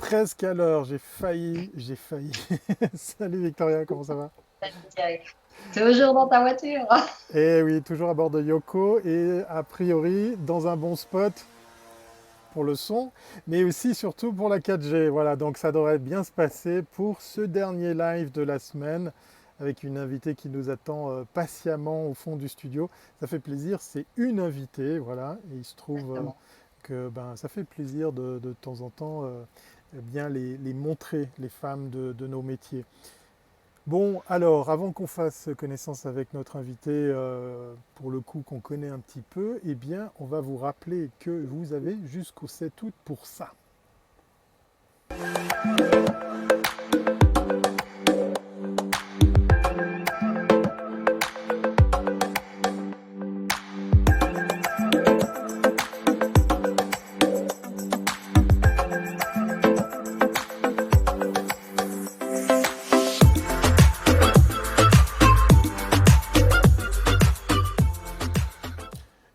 Presque à l'heure, j'ai failli. Salut Victoria, comment ça va? Toujours dans ta voiture. Eh oui, toujours à bord de Yoko et a priori dans un bon spot pour le son, mais aussi surtout pour la 4G. Voilà, donc ça devrait bien se passer pour ce dernier live de la semaine avec une invitée qui nous attend patiemment au fond du studio. Ça fait plaisir, c'est une invitée, voilà, et il se trouve Exactement. que ça fait plaisir de temps en temps bien les montrer, les femmes de nos métiers. Bon, alors, avant qu'on fasse connaissance avec notre invité, pour le coup qu'on connaît un petit peu, eh bien, on va vous rappeler que vous avez jusqu'au 7 août pour ça.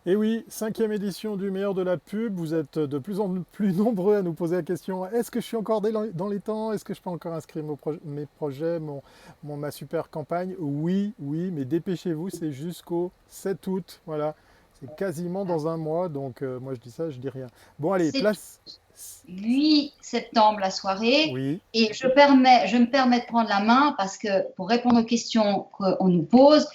Et oui, cinquième édition du meilleur de la pub. Vous êtes de plus en plus nombreux à nous poser la question, est-ce que je suis encore dans les temps? Est-ce que je peux encore inscrire mes projets, ma super campagne? Oui, oui, mais dépêchez-vous, c'est jusqu'au 7 août. Voilà, c'est quasiment dans un mois, donc moi je dis ça, je dis rien. Bon, allez, C'est place. 8 septembre la soirée Oui, et je me permets de prendre la main parce que pour répondre aux questions qu'on nous pose,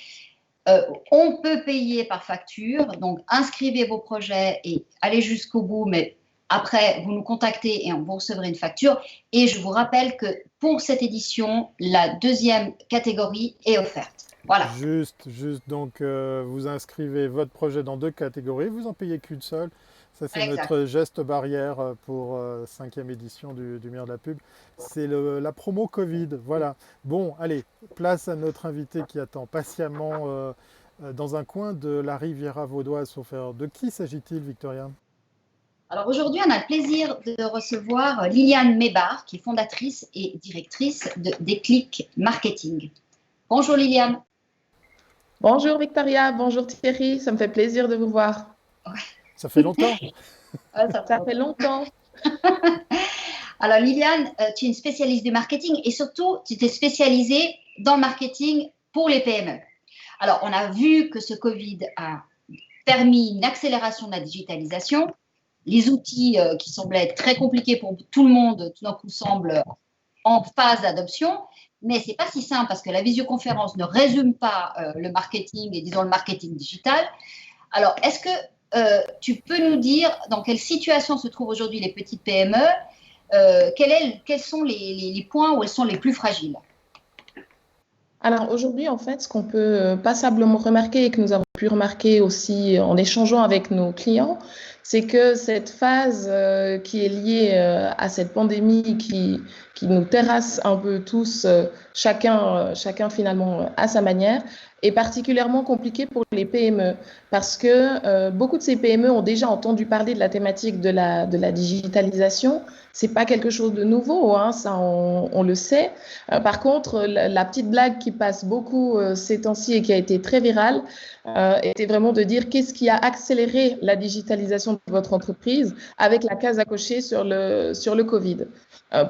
on peut payer par facture. Donc inscrivez vos projets et allez jusqu'au bout, mais après vous nous contactez et vous recevrez une facture. Et je vous rappelle que pour cette édition, la deuxième catégorie est offerte. Voilà, juste. Donc, vous inscrivez votre projet dans deux catégories, vous en payez qu'une seule. Ça, c'est exact. notre geste barrière pour cinquième édition du Meilleur de la Pub. C'est la promo Covid. Voilà. Bon, allez, place à notre invité qui attend patiemment dans un coin de la Riviera vaudoise. De qui s'agit-il, Victoria? Alors aujourd'hui, on a le plaisir de recevoir Liliane Mébar, qui est fondatrice et directrice de Déclic Marketing. Bonjour Liliane. Bonjour Victoria, bonjour Thierry, ça me fait plaisir de vous voir. Ça fait longtemps. Ouais, ça Ça va. fait longtemps. Alors Liliane, tu es une spécialiste du marketing et surtout, tu t'es spécialisée dans le marketing pour les PME. Alors, on a vu que ce Covid a permis une accélération de la digitalisation. Les outils qui semblaient être très compliqués pour tout le monde, tout d'un coup, semblent en phase d'adoption. Mais ce n'est pas si simple parce que la visioconférence ne résume pas le marketing et disons le marketing digital. Alors, est-ce que tu peux nous dire dans quelle situation se trouvent aujourd'hui les petites PME? Quels sont les points où elles sont les plus fragiles? Alors aujourd'hui, en fait, ce qu'on peut passablement remarquer et que nous avons pu remarquer aussi en échangeant avec nos clients, c'est que cette phase qui est liée à cette pandémie qui nous terrasse un peu tous, chacun finalement à sa manière, est particulièrement compliquée pour les PME parce que beaucoup de ces PME ont déjà entendu parler de la thématique de la digitalisation. C'est pas quelque chose de nouveau, hein, ça on le sait. Par contre, la petite blague qui passe beaucoup ces temps-ci et qui a été très virale était vraiment de dire qu'est-ce qui a accéléré la digitalisation de votre entreprise avec la case à cocher sur le Covid.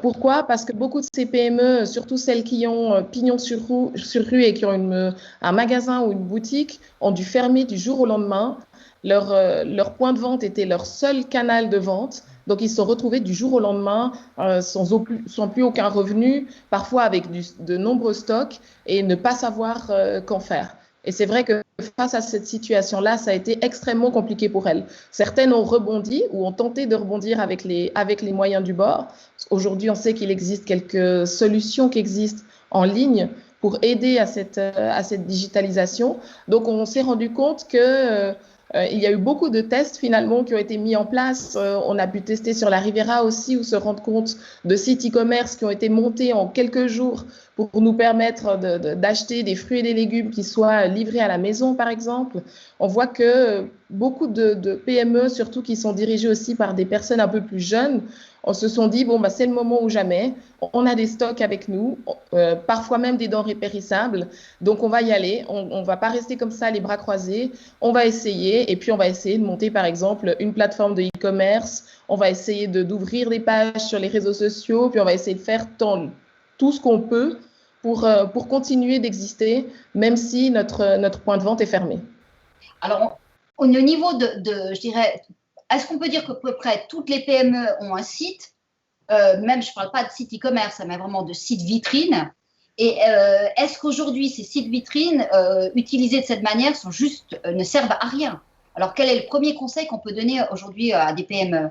Pourquoi? Parce que beaucoup de ces PME, surtout celles qui ont pignon sur rue et qui ont un magasin ou une boutique, ont dû fermer du jour au lendemain. Leur point de vente était leur seul canal de vente. Donc, ils se sont retrouvés du jour au lendemain sans plus aucun revenu, parfois avec de nombreux stocks et ne pas savoir qu'en faire. Et c'est vrai que face à cette situation-là, ça a été extrêmement compliqué pour elles. Certaines ont rebondi ou ont tenté de rebondir avec les moyens du bord. Aujourd'hui, on sait qu'il existe quelques solutions qui existent en ligne pour aider à cette digitalisation. Donc, on s'est rendu compte que il y a eu beaucoup de tests finalement qui ont été mis en place. On a pu tester sur la Riviera aussi ou se rendre compte de sites e-commerce qui ont été montés en quelques jours pour nous permettre d'acheter des fruits et des légumes qui soient livrés à la maison, par exemple. On voit que beaucoup de PME, surtout qui sont dirigées aussi par des personnes un peu plus jeunes, on se sont dit, bon, bah, c'est le moment ou jamais. On a des stocks avec nous, parfois même des denrées périssables. Donc, on va y aller. On ne va pas rester comme ça, les bras croisés. On va essayer. Et puis, on va essayer de monter, par exemple, une plateforme de e-commerce. On va essayer d'ouvrir des pages sur les réseaux sociaux. Puis, on va essayer de faire tout ce qu'on peut pour continuer d'exister, même si notre point de vente est fermé. Alors, au niveau je dirais, est-ce qu'on peut dire qu'à peu près toutes les PME ont un site, même je ne parle pas de site e-commerce, mais vraiment de site vitrine. Et est-ce qu'aujourd'hui, ces sites vitrines utilisés de cette manière ne servent à rien? Alors, quel est le premier conseil qu'on peut donner aujourd'hui à des PME?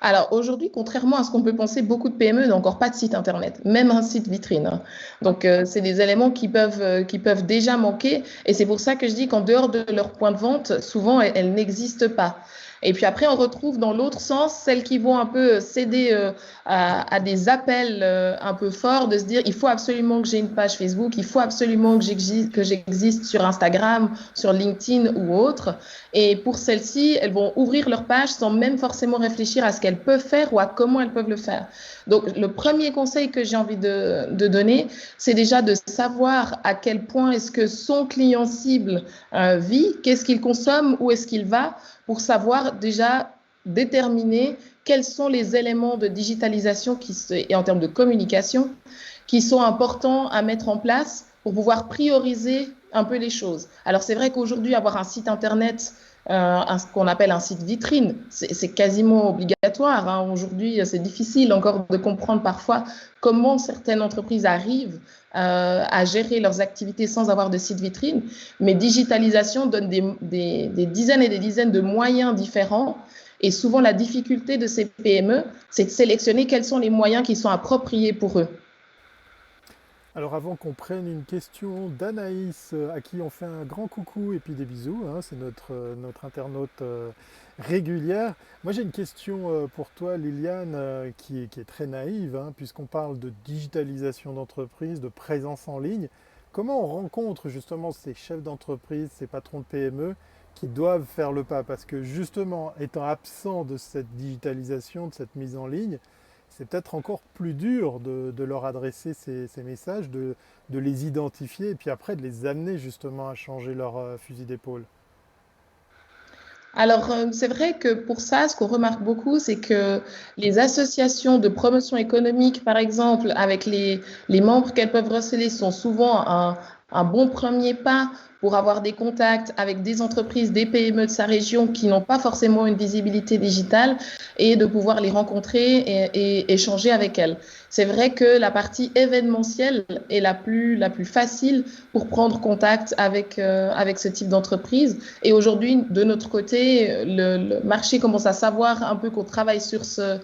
Alors aujourd'hui, contrairement à ce qu'on peut penser, beaucoup de PME n'ont encore pas de site internet, même un site vitrine. Donc c'est des éléments qui peuvent déjà manquer, et c'est pour ça que je dis qu'en dehors de leur point de vente, souvent elles n'existent pas. Et puis après, on retrouve dans l'autre sens celles qui vont un peu céder à des appels un peu forts, de se dire il faut absolument que j'ai une page Facebook, il faut absolument que j'existe sur Instagram, sur LinkedIn ou autre. Et pour celles-ci, elles vont ouvrir leur page sans même forcément réfléchir à ce qu'elles peuvent faire ou à comment elles peuvent le faire. Donc, le premier conseil que j'ai envie de donner, c'est déjà de savoir à quel point est-ce que son client cible vit, qu'est-ce qu'il consomme, où est-ce qu'il va, pour savoir déjà déterminer quels sont les éléments de digitalisation et en termes de communication qui sont importants à mettre en place pour pouvoir prioriser un peu les choses. Alors, c'est vrai qu'aujourd'hui, avoir un site Internet, ce qu'on appelle un site vitrine, c'est quasiment obligatoire. Hein. Aujourd'hui, c'est difficile encore de comprendre parfois comment certaines entreprises arrivent à gérer leurs activités sans avoir de site vitrine. Mais digitalisation donne des dizaines et des dizaines de moyens différents. Et souvent, la difficulté de ces PME, c'est de sélectionner quels sont les moyens qui sont appropriés pour eux. Alors avant qu'on prenne une question d'Anaïs, à qui on fait un grand coucou et puis des bisous, hein, c'est notre internaute régulière. Moi j'ai une question pour toi Liliane qui est très naïve, hein, puisqu'on parle de digitalisation d'entreprise, de présence en ligne. Comment on rencontre justement ces chefs d'entreprise, ces patrons de PME qui doivent faire le pas? Parce que justement, étant absent de cette digitalisation, de cette mise en ligne, c'est peut-être encore plus dur de leur adresser ces messages, de les identifier et puis après de les amener justement à changer leur fusil d'épaule. Alors, c'est vrai que pour ça, ce qu'on remarque beaucoup, c'est que les associations de promotion économique, par exemple, avec les membres qu'elles peuvent receler, sont souvent un bon premier pas pour avoir des contacts avec des entreprises, des PME de sa région qui n'ont pas forcément une visibilité digitale et de pouvoir les rencontrer et échanger avec elles. C'est vrai que la partie événementielle est la plus facile pour prendre contact avec ce type d'entreprise. Et aujourd'hui, de notre côté, le marché commence à savoir un peu qu'on travaille sur ce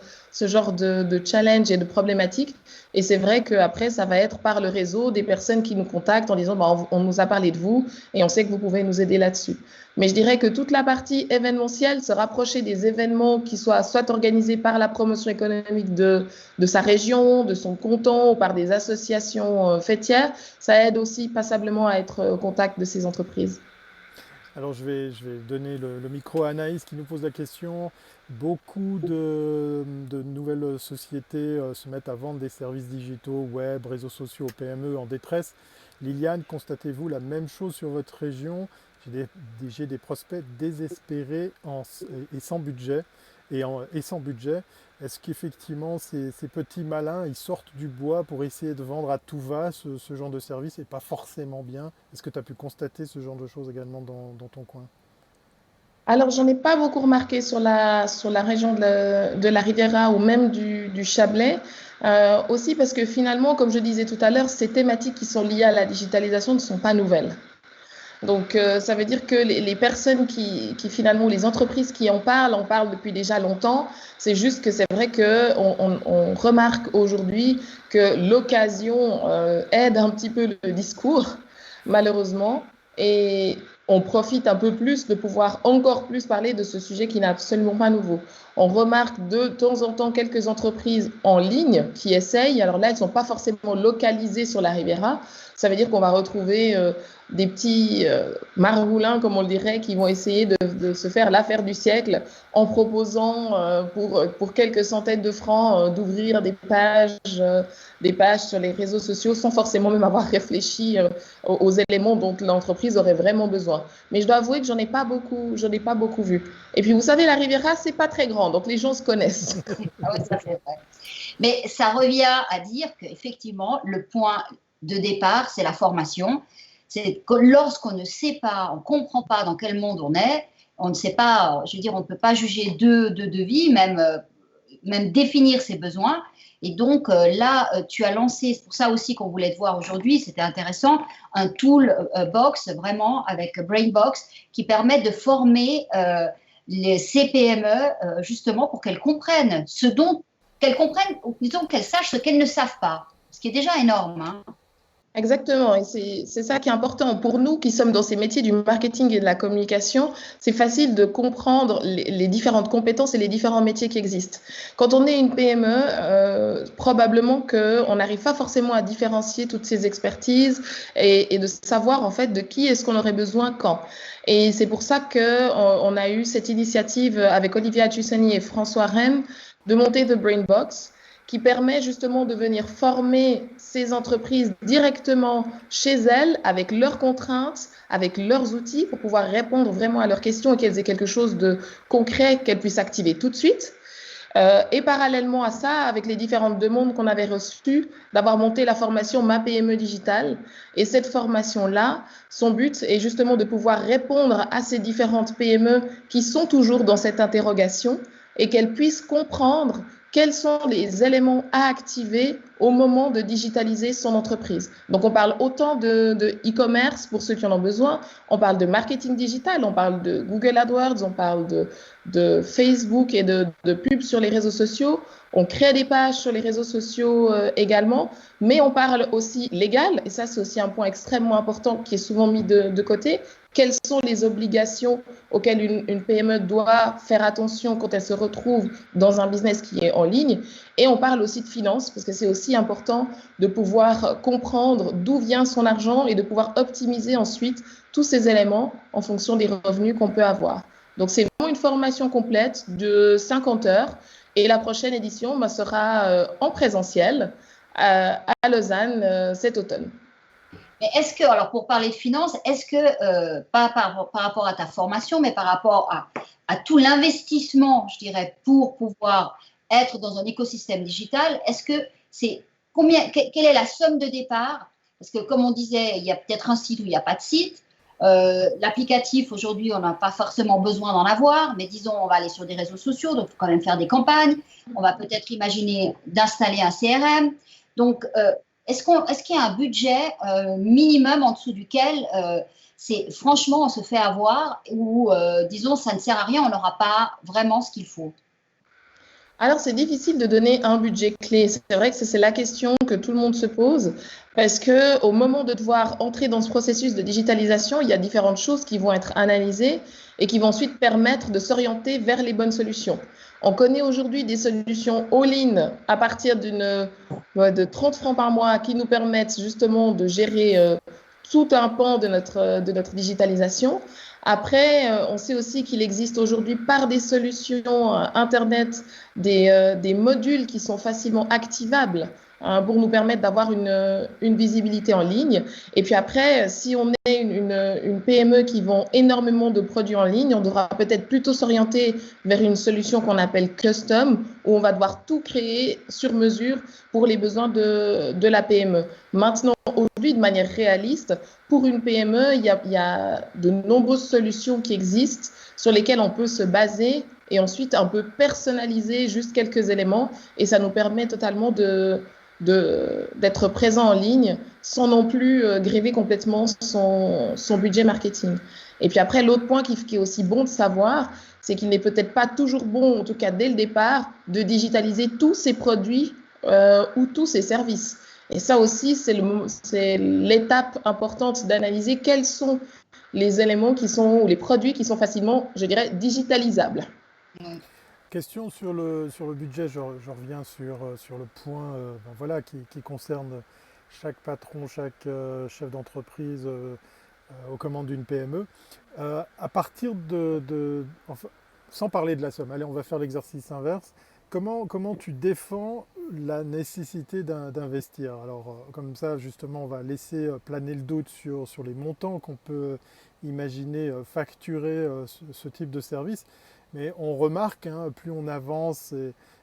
genre de challenge et de problématiques. Et c'est vrai qu'après, ça va être par le réseau des personnes qui nous contactent en disant bah, on nous a parlé de vous et on sait que vous pouvez nous aider là-dessus. Mais je dirais que toute la partie événementielle, se rapprocher des événements qui soient soit organisés par la promotion économique de sa région, de son canton ou par des associations fêtières, ça aide aussi passablement à être au contact de ces entreprises. Alors je vais donner le micro à Anaïs qui nous pose la question. Beaucoup de nouvelles sociétés se mettent à vendre des services digitaux, web, réseaux sociaux aux PME en détresse. Liliane, constatez-vous la même chose sur votre région? J'ai des prospects désespérés et sans budget. Et sans budget, est-ce qu'effectivement ces petits malins, ils sortent du bois pour essayer de vendre à tout va ce genre de service et pas forcément bien? Est-ce que tu as pu constater ce genre de choses également dans ton coin? Alors, j'en ai pas beaucoup remarqué sur la région de la Riviera ou même du Chablais. Aussi parce que finalement, comme je disais tout à l'heure, ces thématiques qui sont liées à la digitalisation ne sont pas nouvelles. Donc, ça veut dire que les personnes qui finalement, les entreprises qui en parlent depuis déjà longtemps. C'est juste que c'est vrai qu'on remarque aujourd'hui que l'occasion aide un petit peu le discours, malheureusement. Et on profite un peu plus de pouvoir encore plus parler de ce sujet qui n'est absolument pas nouveau. On remarque de temps en temps quelques entreprises en ligne qui essayent. Alors là, elles ne sont pas forcément localisées sur la Riviera. Ça veut dire qu'on va retrouver des petits maroulins, comme on le dirait, qui vont essayer de se faire l'affaire du siècle en proposant pour quelques centaines de francs d'ouvrir des pages sur les réseaux sociaux sans forcément même avoir réfléchi aux éléments dont l'entreprise aurait vraiment besoin. Mais je dois avouer que j'en ai pas beaucoup vu. Et puis vous savez, la Riviera, c'est pas très grand, donc les gens se connaissent. Ah ouais, ça c'est vrai. Mais ça revient à dire qu'effectivement, le point de départ, c'est la formation. C'est que lorsqu'on ne sait pas, on ne comprend pas dans quel monde on est, on ne sait pas, je veux dire, on ne peut pas juger de vie, même définir ses besoins. Et donc là, tu as lancé, c'est pour ça aussi qu'on voulait te voir aujourd'hui, c'était intéressant, un toolbox vraiment avec Brainbox qui permet de former les CPME justement pour qu'elles comprennent qu'elles comprennent, ou plutôt qu'elles sachent ce qu'elles ne savent pas, ce qui est déjà énorme, hein. Exactement, et c'est ça qui est important. Pour nous qui sommes dans ces métiers du marketing et de la communication, c'est facile de comprendre les différentes compétences et les différents métiers qui existent. Quand on est une PME, probablement qu'on n'arrive pas forcément à différencier toutes ces expertises et de savoir en fait de qui est-ce qu'on aurait besoin quand. Et c'est pour ça qu'on a eu cette initiative avec Olivia Giussani et François Rem de monter The Brainbox, qui permet justement de venir former ces entreprises directement chez elles, avec leurs contraintes, avec leurs outils, pour pouvoir répondre vraiment à leurs questions et qu'elles aient quelque chose de concret qu'elles puissent activer tout de suite. Et parallèlement à ça, avec les différentes demandes qu'on avait reçues, d'avoir monté la formation Ma PME Digitale. Et cette formation-là, son but est justement de pouvoir répondre à ces différentes PME qui sont toujours dans cette interrogation et qu'elles puissent comprendre quels sont les éléments à activer au moment de digitaliser son entreprise. Donc, on parle autant de e-commerce pour ceux qui en ont besoin, on parle de marketing digital, on parle de Google AdWords, on parle de Facebook et de pubs sur les réseaux sociaux, on crée des pages sur les réseaux sociaux également, mais on parle aussi légal, et ça c'est aussi un point extrêmement important qui est souvent mis de côté. Quelles sont les obligations auxquelles une PME doit faire attention quand elle se retrouve dans un business qui est en ligne? Et on parle aussi de finances, parce que c'est aussi important de pouvoir comprendre d'où vient son argent et de pouvoir optimiser ensuite tous ces éléments en fonction des revenus qu'on peut avoir. Donc, c'est vraiment une formation complète de 50 heures. Et la prochaine édition sera en présentiel à Lausanne cet automne. Mais est-ce que, alors pour parler de finances, est-ce que, pas par rapport à ta formation, mais par rapport à tout l'investissement, je dirais, pour pouvoir être dans un écosystème digital, est-ce que c'est quelle est la somme de départ? Parce que comme on disait, il y a peut-être un site où il n'y a pas de site. L'applicatif, aujourd'hui, on n'a pas forcément besoin d'en avoir, mais disons, on va aller sur des réseaux sociaux, donc il faut quand même faire des campagnes. On va peut-être imaginer d'installer un CRM. Donc, est-ce qu'il y a un budget minimum en dessous duquel franchement on se fait avoir ou disons ça ne sert à rien, on n'aura pas vraiment ce qu'il faut? Alors, c'est difficile de donner un budget clé. C'est vrai que c'est la question que tout le monde se pose parce qu'au moment de devoir entrer dans ce processus de digitalisation, il y a différentes choses qui vont être analysées et qui vont ensuite permettre de s'orienter vers les bonnes solutions. On connaît aujourd'hui des solutions all-in à partir de 30 francs par mois qui nous permettent justement de gérer tout un pan de notre digitalisation. Après, on sait aussi qu'il existe aujourd'hui par des solutions Internet des modules qui sont facilement activables pour nous permettre d'avoir une visibilité en ligne. Et puis après, si on est une PME qui vend énormément de produits en ligne, on devra peut-être plutôt s'orienter vers une solution qu'on appelle custom, où on va devoir tout créer sur mesure pour les besoins de la PME. Maintenant, aujourd'hui, de manière réaliste, pour une PME, il y a de nombreuses solutions qui existent sur lesquelles on peut se baser et ensuite un peu personnaliser juste quelques éléments. Et ça nous permet totalement d'être présent en ligne sans non plus gréver complètement son budget marketing. Et puis après, l'autre point qui est aussi bon de savoir, c'est qu'il n'est peut-être pas toujours bon, en tout cas dès le départ, de digitaliser tous ces produits ou tous ces services. Et ça aussi, c'est l'étape importante d'analyser quels sont les éléments qui sont, ou les produits qui sont facilement, je dirais, digitalisables. Question sur le budget, je reviens sur le point ben voilà, qui concerne chaque patron, chaque chef d'entreprise aux commandes d'une PME. À partir enfin, sans parler de la somme, allez, on va faire l'exercice inverse. Comment tu défends la nécessité d'investir? Alors, comme ça, justement, on va laisser planer le doute sur les montants qu'on peut imaginer facturer ce type de service. Mais on remarque, hein, plus on avance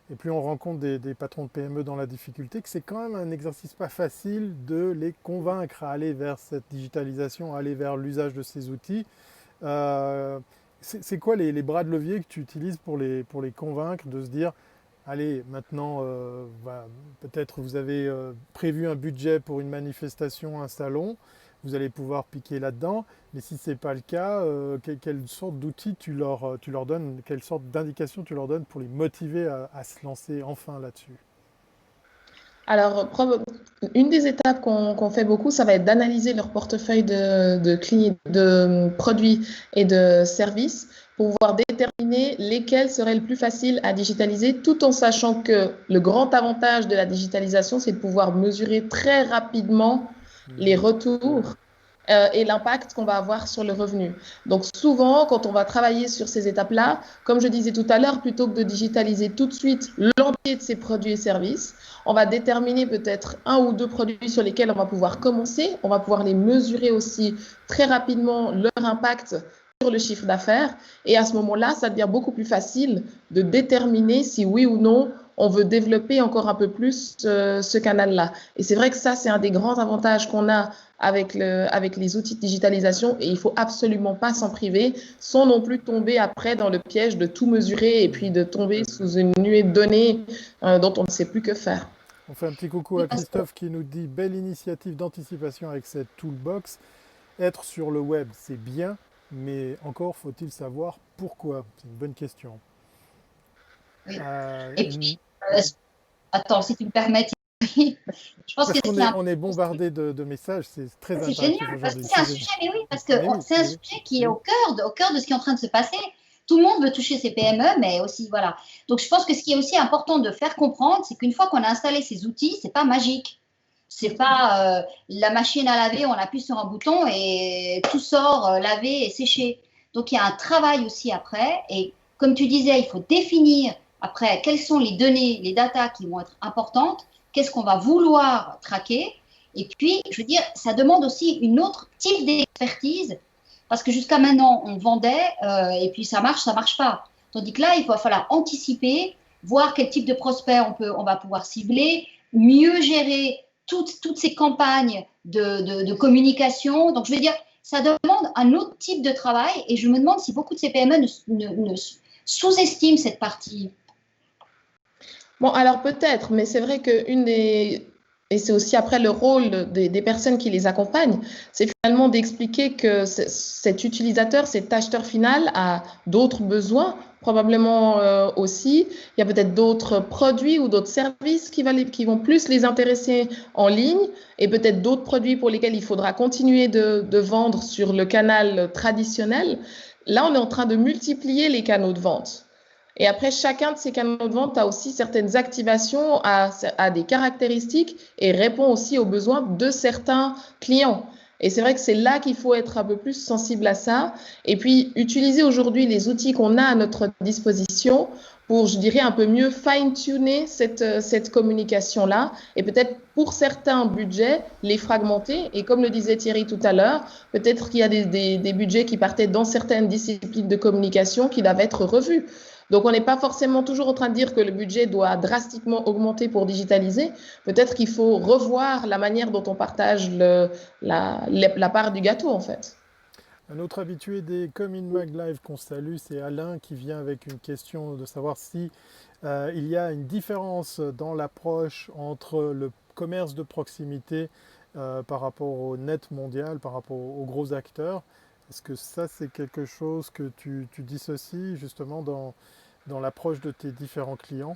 et plus on rencontre des patrons de PME dans la difficulté, que c'est quand même un exercice pas facile de les convaincre à aller vers cette digitalisation, à aller vers l'usage de ces outils. Euh, c'est quoi les bras de levier que tu utilises pour les convaincre de se dire, allez, maintenant, voilà, peut-être vous avez prévu un budget pour une manifestation, un salon, vous allez pouvoir piquer là-dedans, mais si ce n'est pas le cas, quelle sorte d'outils tu leur donnes, quelle sorte d'indications tu leur donnes pour les motiver à se lancer enfin là-dessus? Alors, une des étapes qu'on fait beaucoup, ça va être d'analyser leur portefeuille de produits et de services pour pouvoir déterminer lesquels seraient le plus faciles à digitaliser, tout en sachant que le grand avantage de la digitalisation, c'est de pouvoir mesurer très rapidement les Mhm. retours et l'impact qu'on va avoir sur le revenu. Donc souvent, quand on va travailler sur ces étapes-là, comme je disais tout à l'heure, plutôt que de digitaliser tout de suite l'entier de ces produits et services, on va déterminer peut-être un ou deux produits sur lesquels on va pouvoir commencer. On va pouvoir les mesurer aussi très rapidement, leur impact sur le chiffre d'affaires. Et à ce moment-là, ça devient beaucoup plus facile de déterminer si oui ou non on veut développer encore un peu plus ce canal-là. Et c'est vrai que ça, c'est un des grands avantages qu'on a avec les outils de digitalisation et il faut absolument pas s'en priver sans non plus tomber après dans le piège de tout mesurer et puis Mhm. de tomber sous une nuée de données dont on ne sait plus que faire. On fait un petit coucou à Christophe qui nous dit belle initiative d'anticipation avec cette toolbox. Être sur le web, c'est bien, mais encore faut-il savoir pourquoi? C'est une bonne question. Oui. Et Une- puis, euh, attends, si tu me permets, je pense que Parce c'est un on est bombardé de messages, c'est très c'est génial interactif parce que aujourd'hui. c'est un Excusez-moi. sujet, mais oui, parce que Mais oui, c'est un mais oui, sujet qui est mais oui. au cœur de ce qui est en train de se passer. Tout le monde veut toucher ses PME, mais aussi, voilà. Donc, je pense que ce qui est aussi important de faire comprendre, c'est qu'une fois qu'on a installé ces outils, c'est pas magique. C'est pas la machine à laver, on appuie sur un bouton et tout sort lavé et séché. Donc, il y a un travail aussi après. Et comme tu disais, il faut définir après quelles sont les données, les datas qui vont être importantes, qu'est-ce qu'on va vouloir traquer. Et puis, je veux dire, ça demande aussi une autre type d'expertise parce que jusqu'à maintenant, on vendait et puis ça marche pas. Tandis que là, il va falloir anticiper, voir quel type de prospect on va pouvoir cibler, mieux gérer toutes ces campagnes de communication. Donc, je veux dire, ça demande un autre type de travail et je me demande si beaucoup de ces PME ne sous-estiment cette partie. Bon, alors peut-être, mais c'est vrai qu'une des... Et c'est aussi après le rôle des personnes qui les accompagnent, c'est finalement d'expliquer que cet utilisateur, cet acheteur final a d'autres besoins, probablement aussi. Il y a peut-être d'autres produits ou d'autres services qui vont plus les intéresser en ligne et peut-être d'autres produits pour lesquels il faudra continuer de vendre sur le canal traditionnel. Là, on est en train de multiplier les canaux de vente. Et après, chacun de ces canaux de vente a aussi certaines activations, a des caractéristiques et répond aussi aux besoins de certains clients. Et c'est vrai que c'est là qu'il faut être un peu plus sensible à ça. Et puis, utiliser aujourd'hui les outils qu'on a à notre disposition pour, je dirais, un peu mieux fine-tuner cette communication-là. Et peut-être pour certains budgets, les fragmenter. Et comme le disait Thierry tout à l'heure, peut-être qu'il y a des budgets qui partaient dans certaines disciplines de communication qui doivent être revus. Donc, on n'est pas forcément toujours en train de dire que le budget doit drastiquement augmenter pour digitaliser. Peut-être qu'il faut revoir la manière dont on partage la part du gâteau, en fait. Un autre habitué des Coming Mag Live qu'on salue, c'est Alain qui vient avec une question de savoir si il y a une différence dans l'approche entre le commerce de proximité par rapport au net mondial, par rapport aux gros acteurs. Est-ce que ça, c'est quelque chose que tu dissocies justement dans l'approche de tes différents clients?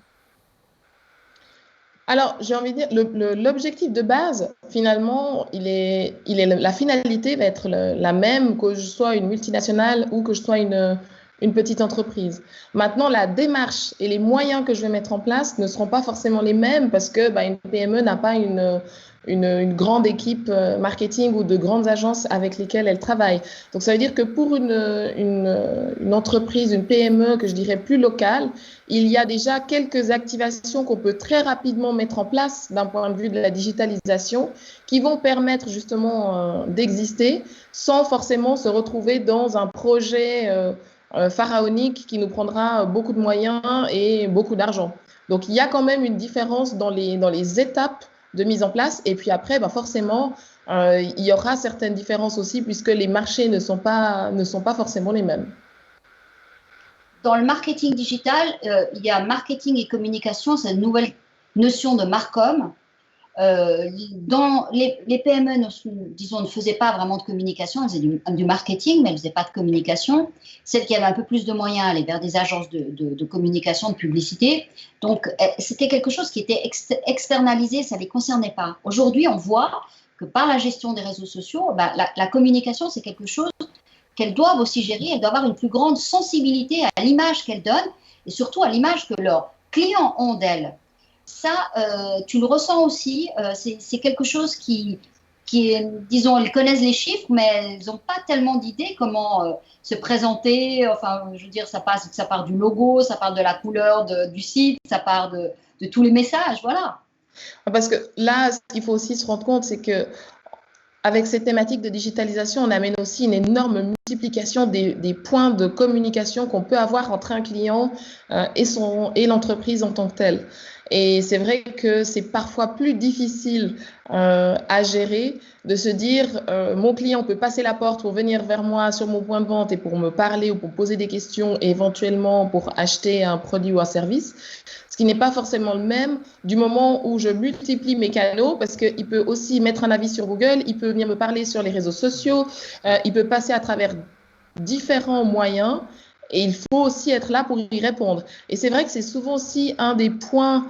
Alors, j'ai envie de dire, l'objectif de base, finalement, la finalité va être la même que je sois une multinationale ou que je sois une petite entreprise. Maintenant, la démarche et les moyens que je vais mettre en place ne seront pas forcément les mêmes parce que une PME n'a pas une grande équipe marketing ou de grandes agences avec lesquelles elle travaille. Donc, ça veut dire que pour une entreprise, une PME que je dirais plus locale, il y a déjà quelques activations qu'on peut très rapidement mettre en place d'un point de vue de la digitalisation qui vont permettre justement d'exister sans forcément se retrouver dans un projet pharaonique qui nous prendra beaucoup de moyens et beaucoup d'argent. Donc, il y a quand même une différence dans les étapes de mise en place. Et puis après, forcément, il y aura certaines différences aussi puisque les marchés ne sont pas forcément les mêmes. Dans le marketing digital, il y a marketing et communication, c'est une nouvelle notion de Marcom. Dans les PME, disons, ne faisaient pas vraiment de communication, elles faisaient du marketing, mais elles ne faisaient pas de communication. Celles qui avaient un peu plus de moyens allaient vers des agences de communication, de publicité. Donc, c'était quelque chose qui était externalisé, ça ne les concernait pas. Aujourd'hui, on voit que par la gestion des réseaux sociaux, la communication, c'est quelque chose qu'elles doivent aussi gérer. Elles doivent avoir une plus grande sensibilité à l'image qu'elles donnent et surtout à l'image que leurs clients ont d'elles. Ça, tu le ressens aussi, c'est quelque chose qui est, disons, elles connaissent les chiffres, mais elles n'ont pas tellement d'idées comment se présenter. Enfin, je veux dire, ça part du logo, ça part de la couleur du site, ça part de tous les messages, voilà. Parce que là, ce qu'il faut aussi se rendre compte, c'est que avec ces thématiques de digitalisation, on amène aussi une énorme multiplication des points de communication qu'on peut avoir entre un client et l'entreprise en tant que telle. Et c'est vrai que c'est parfois plus difficile à gérer de se dire mon client peut passer la porte pour venir vers moi sur mon point de vente et pour me parler ou pour poser des questions et éventuellement pour acheter un produit ou un service. Ce qui n'est pas forcément le même du moment où je multiplie mes canaux parce qu'il peut aussi mettre un avis sur Google, il peut venir me parler sur les réseaux sociaux, il peut passer à travers différents moyens et il faut aussi être là pour y répondre. Et c'est vrai que c'est souvent aussi un des points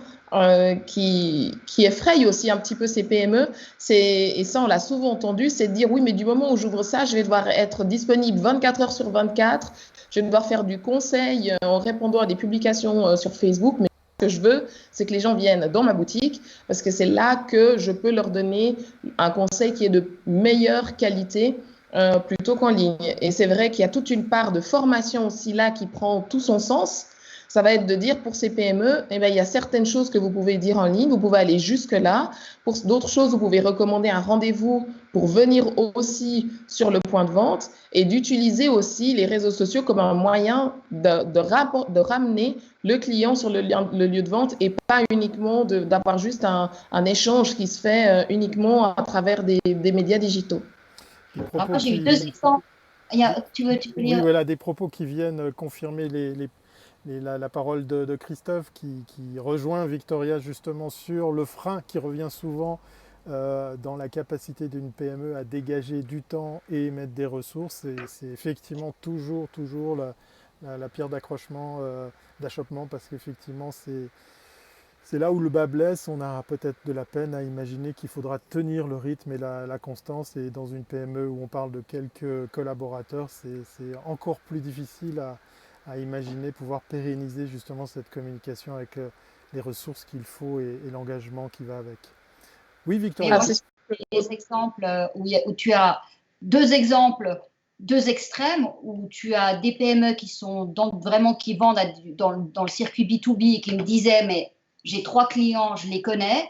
qui effraie aussi un petit peu ces PME, et ça on l'a souvent entendu, c'est de dire oui mais du moment où j'ouvre ça, je vais devoir être disponible 24 heures sur 24, je vais devoir faire du conseil en répondant à des publications sur Facebook, mais ce que je veux, c'est que les gens viennent dans ma boutique parce que c'est là que je peux leur donner un conseil qui est de meilleure qualité plutôt qu'en ligne. Et c'est vrai qu'il y a toute une part de formation aussi là qui prend tout son sens. Ça va être de dire pour ces PME, il y a certaines choses que vous pouvez dire en ligne, vous pouvez aller jusque-là. Pour d'autres choses, vous pouvez recommander un rendez-vous pour venir aussi sur le point de vente et d'utiliser aussi les réseaux sociaux comme un moyen de ramener le client sur le lieu de vente et pas uniquement d'avoir juste un échange qui se fait uniquement à traveur des médias digitaux. Alors moi, j'ai eu deux exemples. Tu veux oui, lire? voilà, des propos qui viennent confirmer la parole de Christophe qui rejoint Victoria justement sur le frein qui revient souvent dans la capacité d'une PME à dégager du temps et émettre des ressources. C'est effectivement toujours la pierre d'accrochement, d'achoppement parce qu'effectivement c'est là où le bas blesse. On a peut-être de la peine à imaginer qu'il faudra tenir le rythme et la constance. Et dans une PME où on parle de quelques collaborateurs, c'est encore plus difficile à imaginer pouvoir pérenniser justement cette communication avec les ressources qu'il faut et l'engagement qui va avec. Oui, Victoria. Des exemples où tu as deux exemples, deux extrêmes, où tu as des PME qui sont vraiment qui vendent dans le circuit B2B et qui me disaient mais j'ai 3 clients, je les connais,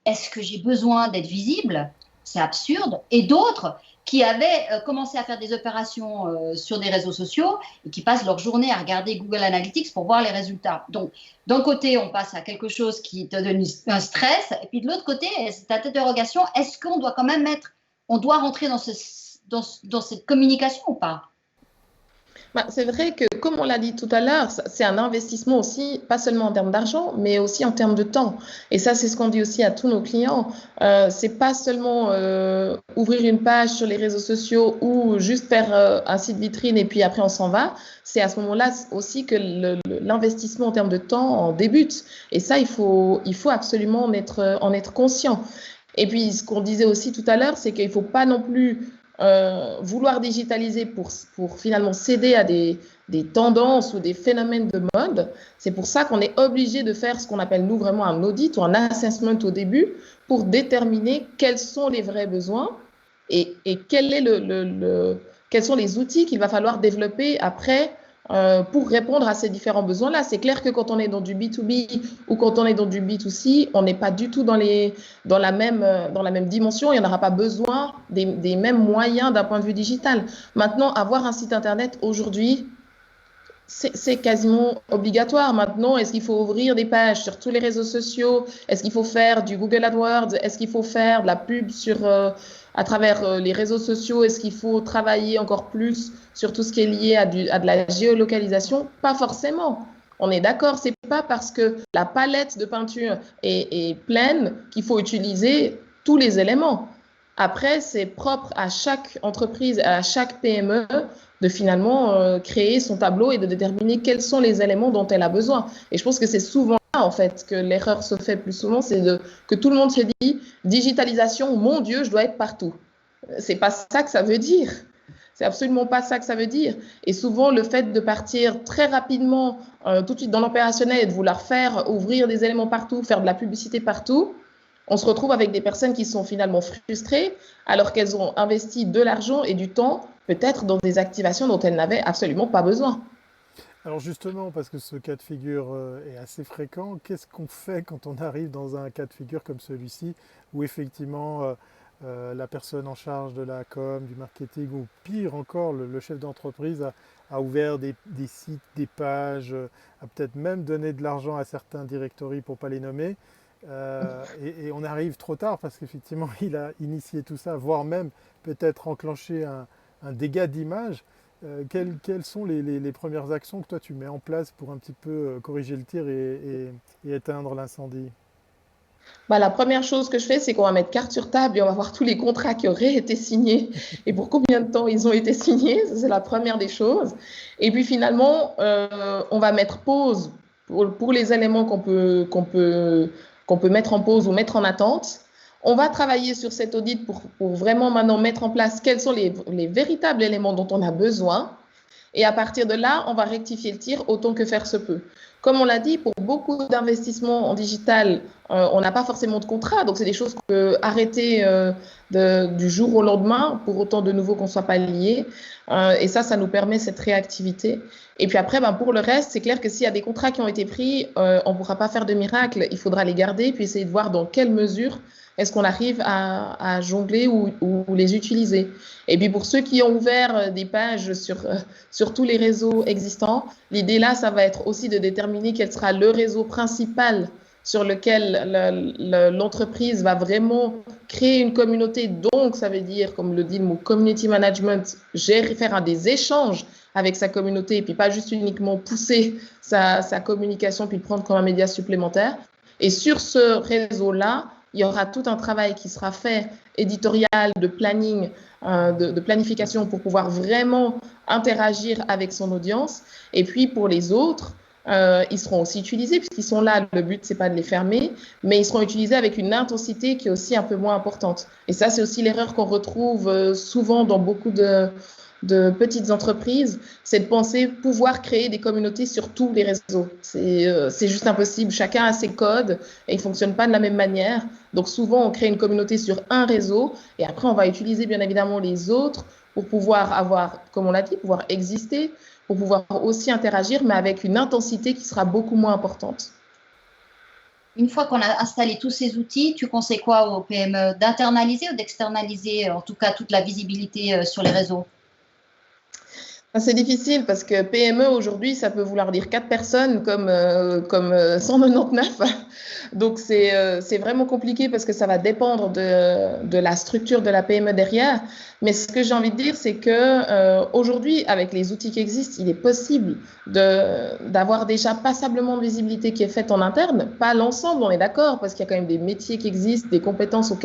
est-ce que j'ai besoin d'être visible? C'est absurde. Et d'autres qui avaient commencé à faire des opérations sur des réseaux sociaux et qui passent leur journée à regarder Google Analytics pour voir les résultats. Donc, d'un côté, on passe à quelque chose qui te donne un stress, et puis de l'autre côté, c'est ta interrogation, est-ce qu'on doit quand même on doit rentrer dans cette communication ou pas? C'est vrai que, comme on l'a dit tout à l'heure, c'est un investissement aussi, pas seulement en termes d'argent, mais aussi en termes de temps. Et ça, c'est ce qu'on dit aussi à tous nos clients. C'est pas seulement ouvrir une page sur les réseaux sociaux ou juste faire un site vitrine et puis après on s'en va. C'est à ce moment-là aussi que l'investissement en termes de temps en débute. Et ça, il faut absolument en être conscient. Et puis, ce qu'on disait aussi tout à l'heure, c'est qu'il ne faut pas non plus vouloir digitaliser pour finalement céder à des tendances ou des phénomènes de mode. C'est pour ça qu'on est obligé de faire ce qu'on appelle nous vraiment un audit ou un assessment au début pour déterminer quels sont les vrais besoins et quels sont les outils qu'il va falloir développer après pour répondre à ces différents besoins-là. C'est clair que quand on est dans du B2B ou quand on est dans du B2C, on n'est pas du tout dans la même dimension et on n'aura pas besoin des mêmes moyens d'un point de vue digital. Maintenant, avoir un site Internet aujourd'hui, c'est quasiment obligatoire maintenant. Est-ce qu'il faut ouvrir des pages sur tous les réseaux sociaux? Est-ce qu'il faut faire du Google AdWords? Est-ce qu'il faut faire de la pub à travers les réseaux sociaux? Est-ce qu'il faut travailler encore plus sur tout ce qui est lié à de la géolocalisation? Pas forcément. On est d'accord, c'est pas parce que la palette de peinture est pleine qu'il faut utiliser tous les éléments. Après, c'est propre à chaque entreprise, à chaque PME de finalement créer son tableau et de déterminer quels sont les éléments dont elle a besoin. Et je pense que c'est souvent là, en fait, que l'erreur se fait plus souvent, c'est que tout le monde se dit digitalisation, mon Dieu, je dois être partout. C'est pas ça que ça veut dire. C'est absolument pas ça que ça veut dire. Et souvent, le fait de partir très rapidement, tout de suite dans l'opérationnel et de vouloir faire ouvrir des éléments partout, faire de la publicité partout, on se retrouve avec des personnes qui sont finalement frustrées alors qu'elles ont investi de l'argent et du temps peut-être dans des activations dont elles n'avaient absolument pas besoin. Alors justement, parce que ce cas de figure est assez fréquent, qu'est-ce qu'on fait quand on arrive dans un cas de figure comme celui-ci, où effectivement la personne en charge de la com, du marketing, ou pire encore, le chef d'entreprise a ouvert des sites, des pages, a peut-être même donné de l'argent à certains directories pour ne pas les nommer, et on arrive trop tard parce qu'effectivement il a initié tout ça, voire même peut-être enclenché un dégât d'image. Quelles sont les premières actions que toi tu mets en place pour un petit peu corriger le tir et éteindre l'incendie? La première chose que je fais, c'est qu'on va mettre carte sur table et on va voir tous les contrats qui auraient été signés et pour combien de temps ils ont été signés. Ça, c'est la première des choses. Et puis finalement, on va mettre pause pour les éléments qu'on peut mettre en pause ou mettre en attente. On va travailler sur cet audit pour vraiment maintenant mettre en place quels sont les véritables éléments dont on a besoin. Et à partir de là, on va rectifier le tir autant que faire se peut. Comme on l'a dit, pour beaucoup d'investissements en digital, on n'a pas forcément de contrat. Donc, c'est des choses qu'on peut arrêter du jour au lendemain, pour autant de nouveau qu'on ne soit pas lié. Et ça nous permet cette réactivité. Et puis après, pour le reste, c'est clair que s'il y a des contrats qui ont été pris, on ne pourra pas faire de miracle. Il faudra les garder, puis essayer de voir dans quelle mesure est-ce qu'on arrive à jongler ou les utiliser. Et puis pour ceux qui ont ouvert des pages sur tous les réseaux existants, l'idée là, ça va être aussi de déterminer quel sera le réseau principal sur lequel l'entreprise va vraiment créer une communauté. Donc, ça veut dire, comme le dit le mot community management, faire des échanges avec sa communauté et puis pas juste uniquement pousser sa communication puis le prendre comme un média supplémentaire. Et sur ce réseau-là, il y aura tout un travail qui sera fait, éditorial, de planning, de planification pour pouvoir vraiment interagir avec son audience. Et puis pour les autres, ils seront aussi utilisés puisqu'ils sont là. Le but, c'est pas de les fermer, mais ils seront utilisés avec une intensité qui est aussi un peu moins importante. Et ça, c'est aussi l'erreur qu'on retrouve souvent dans beaucoup de petites entreprises, c'est de penser pouvoir créer des communautés sur tous les réseaux. C'est juste impossible. Chacun a ses codes et ils ne fonctionnent pas de la même manière. Donc souvent, on crée une communauté sur un réseau et après, on va utiliser bien évidemment les autres pour pouvoir avoir, comme on l'a dit, pouvoir exister, pour pouvoir aussi interagir, mais avec une intensité qui sera beaucoup moins importante. Une fois qu'on a installé tous ces outils, tu conseilles quoi aux PME? D'internaliser ou d'externaliser, en tout cas, toute la visibilité sur les réseaux? C'est difficile parce que PME aujourd'hui, ça peut vouloir dire 4 personnes comme 199. Donc, c'est vraiment compliqué parce que ça va dépendre de la structure de la PME derrière. Mais ce que j'ai envie de dire, c'est que aujourd'hui, avec les outils qui existent, il est possible d'avoir déjà passablement de visibilité qui est faite en interne. Pas l'ensemble, on est d'accord, parce qu'il y a quand même des métiers qui existent, des compétences avec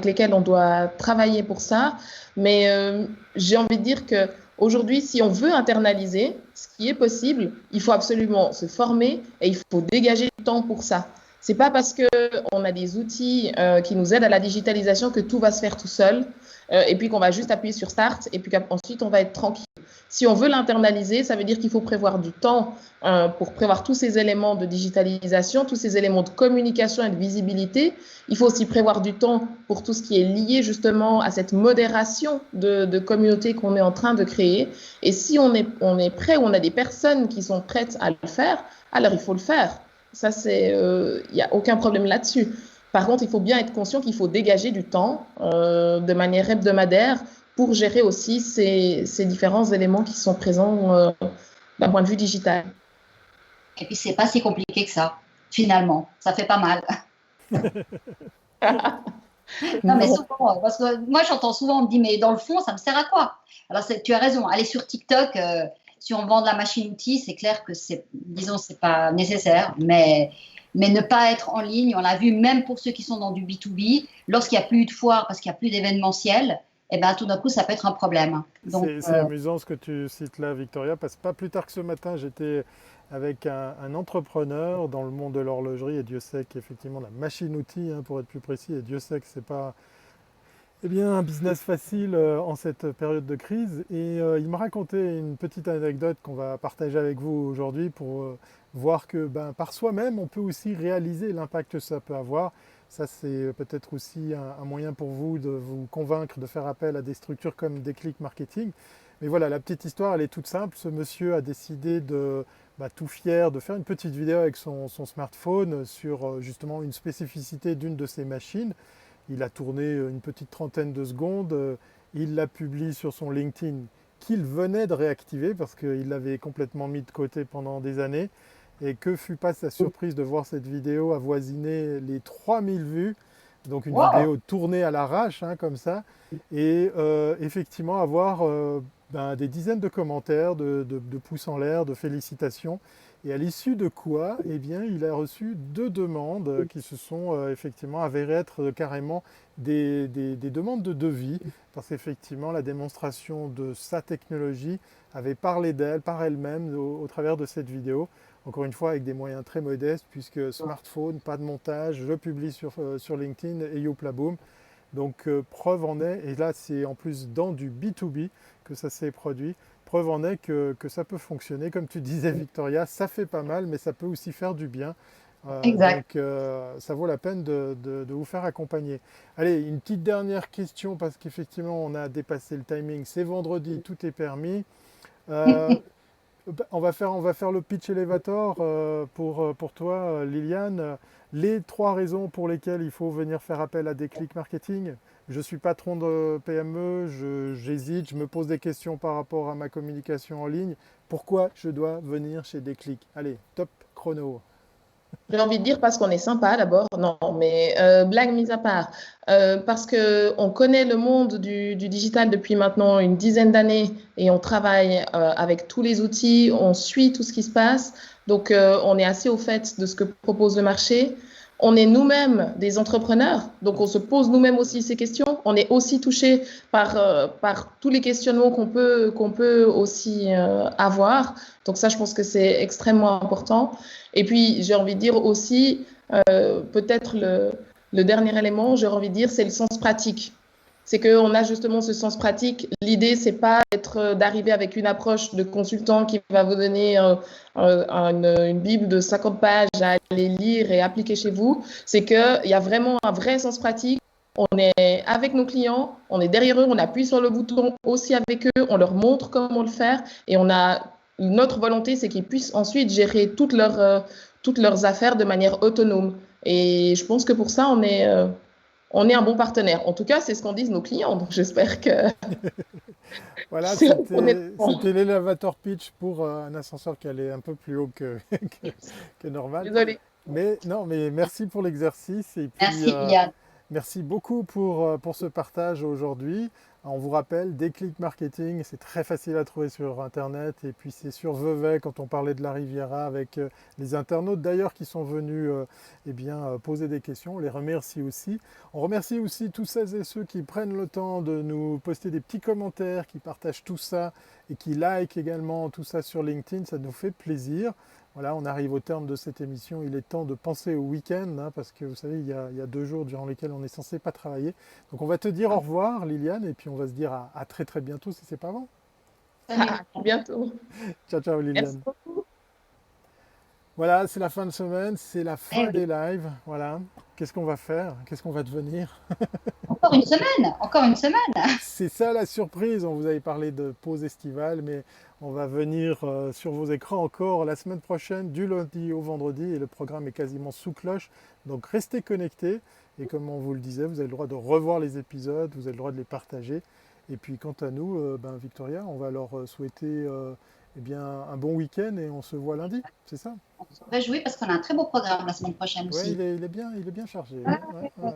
lesquelles on doit travailler pour ça. Mais j'ai envie de dire que aujourd'hui, si on veut internaliser, ce qui est possible, il faut absolument se former et il faut dégager du temps pour ça. C'est pas parce qu'on a des outils qui nous aident à la digitalisation que tout va se faire tout seul et puis qu'on va juste appuyer sur Start et puis qu'ensuite on va être tranquille. Si on veut l'internaliser, ça veut dire qu'il faut prévoir du temps pour prévoir tous ces éléments de digitalisation, tous ces éléments de communication et de visibilité. Il faut aussi prévoir du temps pour tout ce qui est lié justement à cette modération de communauté qu'on est en train de créer. Et si on est prêt, ou on a des personnes qui sont prêtes à le faire, alors il faut le faire. Ça, il n'y a aucun problème là-dessus. Par contre, il faut bien être conscient qu'il faut dégager du temps de manière hebdomadaire pour gérer aussi ces différents éléments qui sont présents d'un point de vue digital. Et puis, c'est pas si compliqué que ça, finalement. Ça fait pas mal. Non, mais souvent, parce que moi, j'entends souvent, on me dit, mais dans le fond, ça me sert à quoi? Alors, tu as raison, aller sur TikTok, si on vend de la machine-outil, c'est clair que disons, c'est pas nécessaire, mais ne pas être en ligne, on l'a vu même pour ceux qui sont dans du B2B, lorsqu'il n'y a plus de foire, parce qu'il n'y a plus d'événementiel, eh ben, tout d'un coup, ça peut être un problème. C'est amusant ce que tu cites là, Victoria, parce que pas plus tard que ce matin, j'étais avec un entrepreneur dans le monde de l'horlogerie, et Dieu sait qu'effectivement, la machine-outil, hein, pour être plus précis, et Dieu sait que c'est pas un business facile en cette période de crise. Et il m'a raconté une petite anecdote qu'on va partager avec vous aujourd'hui pour voir que par soi-même, on peut aussi réaliser l'impact que ça peut avoir. Ça, c'est peut-être aussi un moyen pour vous de vous convaincre de faire appel à des structures comme Déclic Marketing. Mais voilà, la petite histoire, elle est toute simple. Ce monsieur a décidé tout fier, de faire une petite vidéo avec son smartphone sur justement une spécificité d'une de ses machines. Il a tourné une petite trentaine de secondes. Il la publie sur son LinkedIn qu'il venait de réactiver parce qu'il l'avait complètement mis de côté pendant des années. Et que fut pas sa surprise de voir cette vidéo avoisiner les 3000 vues. Donc une vidéo tournée à l'arrache, hein, comme ça. Et effectivement avoir des dizaines de commentaires, de pouces en l'air, de félicitations. Et à l'issue de quoi, eh bien, il a reçu 2 demandes qui se sont effectivement avérées être carrément des demandes de devis, parce qu'effectivement, la démonstration de sa technologie avait parlé d'elle, par elle-même, au travers de cette vidéo. Encore une fois, avec des moyens très modestes, puisque smartphone, pas de montage, je publie sur LinkedIn et youpla boom. Donc, preuve en est, et là, c'est en plus dans du B2B que ça s'est produit. Preuve en est que ça peut fonctionner. Comme tu disais, Victoria, ça fait pas mal, mais ça peut aussi faire du bien. Exact. Donc, ça vaut la peine de vous faire accompagner. Allez, une petite dernière question, parce qu'effectivement, on a dépassé le timing. C'est vendredi, tout est permis. On va faire le pitch elevator pour toi, Liliane. Les 3 raisons pour lesquelles il faut venir faire appel à Déclic Marketing. Je suis patron de PME, j'hésite, je me pose des questions par rapport à ma communication en ligne. Pourquoi je dois venir chez Déclic? Allez, top chrono. J'ai envie de dire parce qu'on est sympa d'abord, non, mais blague mise à part, parce qu'on connaît le monde du digital depuis maintenant une dizaine d'années et on travaille avec tous les outils, on suit tout ce qui se passe, donc on est assez au fait de ce que propose le marché. On est nous-mêmes des entrepreneurs, donc on se pose nous-mêmes aussi ces questions. On est aussi touché par tous les questionnements qu'on peut aussi avoir. Donc ça, je pense que c'est extrêmement important. Et puis, j'ai envie de dire aussi, peut-être le dernier élément, j'ai envie de dire, c'est le sens pratique. C'est qu'on a justement ce sens pratique. L'idée, c'est pas d'arriver avec une approche de consultant qui va vous donner une Bible de 50 pages à aller lire et appliquer chez vous. C'est qu'il y a vraiment un vrai sens pratique. On est avec nos clients, on est derrière eux, on appuie sur le bouton aussi avec eux, on leur montre comment le faire et notre volonté, c'est qu'ils puissent ensuite gérer toutes leurs affaires de manière autonome. Et je pense que pour ça, on est un bon partenaire. En tout cas, c'est ce qu'en disent nos clients. Donc, j'espère que Voilà, on est bon. c'était l'elevator pitch pour un ascenseur qui allait un peu plus haut que normal. Désolée. Mais non, mais merci pour l'exercice. Et puis, Merci, Liliane. Merci beaucoup pour ce partage aujourd'hui. On vous rappelle, Déclic Marketing, c'est très facile à trouver sur Internet. Et puis c'est sur Vevey, quand on parlait de la Riviera, avec les internautes d'ailleurs qui sont venus poser des questions. On les remercie aussi. On remercie aussi tous celles et ceux qui prennent le temps de nous poster des petits commentaires, qui partagent tout ça et qui likent également tout ça sur LinkedIn. Ça nous fait plaisir. Voilà, on arrive au terme de cette émission. Il est temps de penser au week-end, hein, parce que vous savez, il y a 2 jours durant lesquels on est censé pas travailler. Donc on va te dire au revoir, Liliane, et puis on va se dire à très très bientôt si c'est pas avant. À bientôt. Ciao, ciao, Merci Liliane. beaucoup. Voilà, c'est la fin de semaine, c'est la Eh fin oui. des lives. Voilà, qu'est-ce qu'on va faire? Qu'est-ce qu'on va devenir? Encore une semaine, encore une semaine. C'est ça la surprise. On vous avait parlé de pause estivale, mais on va venir sur vos écrans encore la semaine prochaine, du lundi au vendredi, et le programme est quasiment sous cloche. Donc restez connectés. Et comme on vous le disait, vous avez le droit de revoir les épisodes, vous avez le droit de les partager. Et puis quant à nous, Victoria, on va leur souhaiter un bon week-end et on se voit lundi. C'est ça? On se réjouit parce qu'on a un très beau programme la semaine prochaine Oui, aussi. il est bien chargé. Ah, Ouais.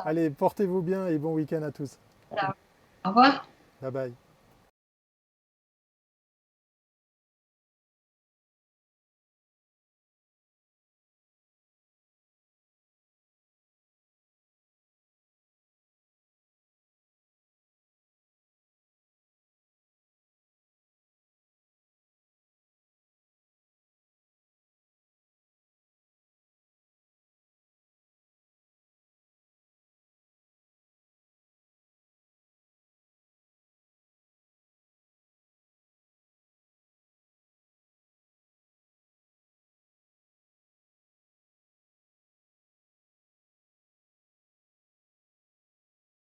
Allez, portez-vous bien et bon week-end à tous. voilà. Au revoir. Bye bye.